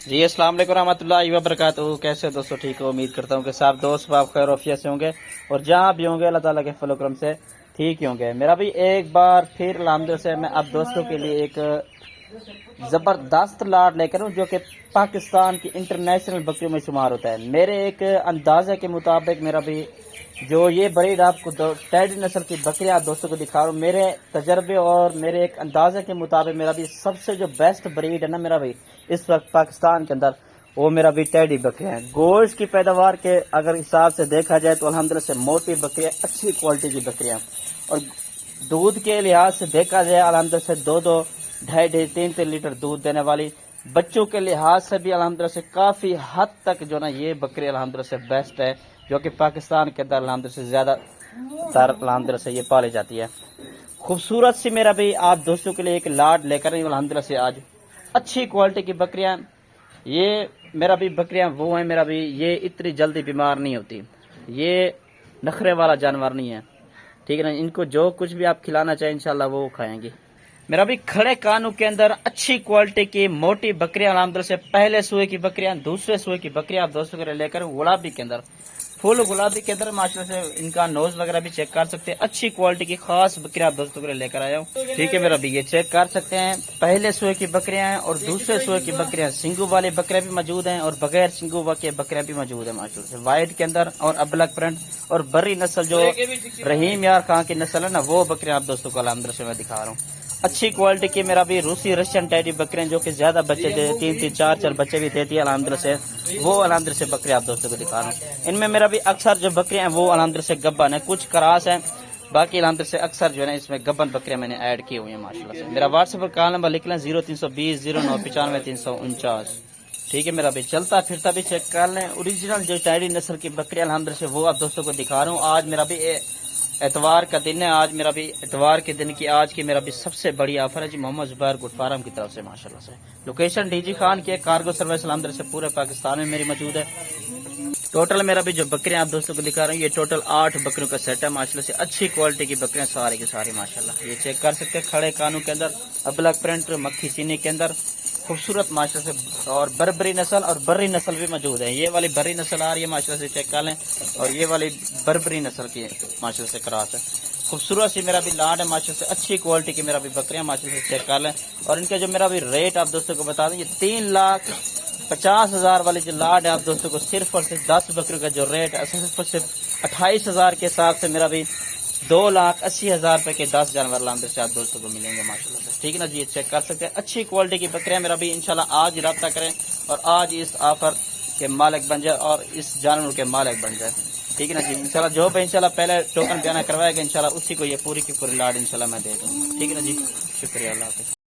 جی السلام علیکم ورحمۃ اللہ وبرکاتہ. کیسے دوستوں؟ ٹھیک ہو؟ امید کرتا ہوں کہ سب دوست باپ خیر وفیت سے ہوں گے اور جہاں بھی ہوں گے اللہ تعالیٰ کے فضل و کرم سے ٹھیک ہی ہوں گے. میرا بھی ایک بار پھر الحمدللہ سے میں اب دوستوں کے لیے ایک زبردست لاٹ لے کر ہوں جو کہ پاکستان کی انٹرنیشنل بکریوں میں شمار ہوتا ہے. میرے ایک اندازے کے مطابق میرا بھی جو یہ بریڈ آپ کو ٹیڈی نسل کی بکریاں آپ دوستوں کو دکھا رہا ہوں، میرے تجربے اور میرے ایک اندازے کے مطابق میرا بھی سب سے جو بیسٹ بریڈ ہے نا میرا بھی اس وقت پاکستان کے اندر، وہ میرا بھی ٹیڈی بکریاں ہیں. گوشت کی پیداوار کے اگر حساب سے دیکھا جائے تو الحمدللہ سے موٹی بکریاں، اچھی کوالٹی کی بکریاں، اور دودھ کے لحاظ سے دیکھا جائے الحمدللہ سے 2-2.5-3 لیٹر دودھ دینے والی. بچوں کے لحاظ سے بھی الحمدللہ سے کافی حد تک جو نا یہ بکری الحمدللہ سے بیسٹ ہے، جو کہ پاکستان کے اندر الحمدللہ سے زیادہ تر الحمدللہ سے یہ پالی جاتی ہے. خوبصورت سی میرا بھی آپ دوستوں کے لیے ایک لاٹ لے کر الحمدللہ سے آج اچھی کوالٹی کی بکریاں. یہ میرا بھی بکریاں وہ ہیں میرا بھی، یہ اتنی جلدی بیمار نہیں ہوتی، یہ نخرے والا جانور نہیں ہے، ٹھیک ہے نا. ان کو جو کچھ بھی آپ کھلانا چاہیں انشاءاللہ وہ کھائیں گی. میرا بھی کھڑے کانوں کے اندر اچھی کوالٹی کی موٹی بکریاں الحمدللہ سے پہلے سوئے کی بکریاں، دوسرے سوئے کی بکریاں آپ دوستوں کے لے کر گلابی کے اندر، فل گلابی کے اندر ماشاءاللہ سے ان کا نوز وغیرہ بھی چیک کر سکتے ہیں. اچھی کوالٹی کی خاص بکریاں آپ دوستوں کے لے کر آیا ہوں، ٹھیک ہے میرا بھی. یہ چیک کر سکتے ہیں پہلے سوئے کی بکریاں ہیں اور دوسرے سوئے کی بکریاں. سنگو والے بکریاں بھی موجود ہیں اور بغیر سنگو کے بکریاں بھی موجود ہیں ماشاءاللہ سے. وائٹ کے اندر اور ابلک پرنٹ اور بری نسل جو رحیم یار خان کی نسل ہے نا، وہ بکریاں آپ دوستوں کو الحمدللہ سے میں دکھا رہا ہوں. اچھی کوالٹی کی میرا بھی روسی رشین ٹیڈی بکریاں جو کہ زیادہ بچے دے، 3-4 بچے بھی دیتی ہے الحمدللہ سے، وہ الحمدللہ سے بکریاں آپ دوستوں کو دکھا رہا ہوں. ان میں میرا بھی اکثر جو بکریاں ہیں وہ الحمدللہ سے گبن ہے، کچھ کراس ہیں، باقی الحمدللہ سے اکثر جو ہے نا اس میں گبن بکریاں میں نے ایڈ کی ہوئی ہیں ماشاءاللہ سے. میرا واٹس ایپ پر کال نمبر لکھ لیں 0320 0995 349. ٹھیک ہے میرا بھی. چلتا پھرتا بھی چیک کر لیں. اوریجنل جو ٹیڈی نسل کی بکری الحمدللہ سے وہ آپ دوستوں کو دکھا رہا ہوں. آج میرا بھی اتوار کا دن ہے، آج میرا بھی اتوار کے دن کی آج کی میرا بھی سب سے بڑی آفر ہے جی محمد زبیر گڈ فارم کی طرف سے ماشاءاللہ سے. لوکیشن ڈی جی خان کی کارگو سروس الحمدللہ سے پورے پاکستان میں میری موجود ہے. ٹوٹل میرا بھی جو بکریاں آپ دوستوں کو دکھا رہا ہوں یہ ٹوٹل 8 بکریوں کا سیٹ ہے ماشاءاللہ سے. اچھی کوالٹی کی بکریاں ساری کی ساری ماشاءاللہ. یہ چیک کر سکتے ہیں کھڑے کانوں کے اندر، ابلک پرنٹ، مکھی سینے کے اندر خوبصورت ماشاءاللہ سے. اور بربری نسل اور بری نسل بھی موجود ہے. یہ والی بری نسل آ رہی ہے ماشاءاللہ سے، چیک کر لیں. اور یہ والی بربری نسل کی ماشاءاللہ سے کراس ہے. خوبصورت سی میرا بھی لاڈ ہے ماشاءاللہ سے. اچھی کوالٹی کی میرا بھی بکریاں ماشاءاللہ سے چیک کر لیں. اور ان کا جو میرا بھی ریٹ آپ دوستوں کو بتا دیں، یہ 3,50,000 والی جو لاڈ ہے آپ دوستوں کو صرف اور صرف 10 بکریوں کا جو ریٹ ہے صرف اور صرف 28,000 کے حساب سے میرا بھی 2,80,000 روپے کے 10 جانور الحمدللہ سے آپ دوستوں کو ملیں گے ماشاءاللہ سے. ٹھیک ہے نا جی. یہ چیک کر سکتے ہیں اچھی کوالٹی کی بکریاں میرا بھی انشاءاللہ آج رابطہ کریں اور آج اس آفر کے مالک بن جائے اور اس جانور کے مالک بن جائے. ٹھیک ہے نا جی. انشاءاللہ جو بھی انشاءاللہ پہلے ٹوکن بیانہ کروائے گا انشاءاللہ اسی کو یہ پوری کی پوری لاڈ انشاءاللہ میں دے دوں. ٹھیک ہے نا جی. شکریہ. اللہ حافظ.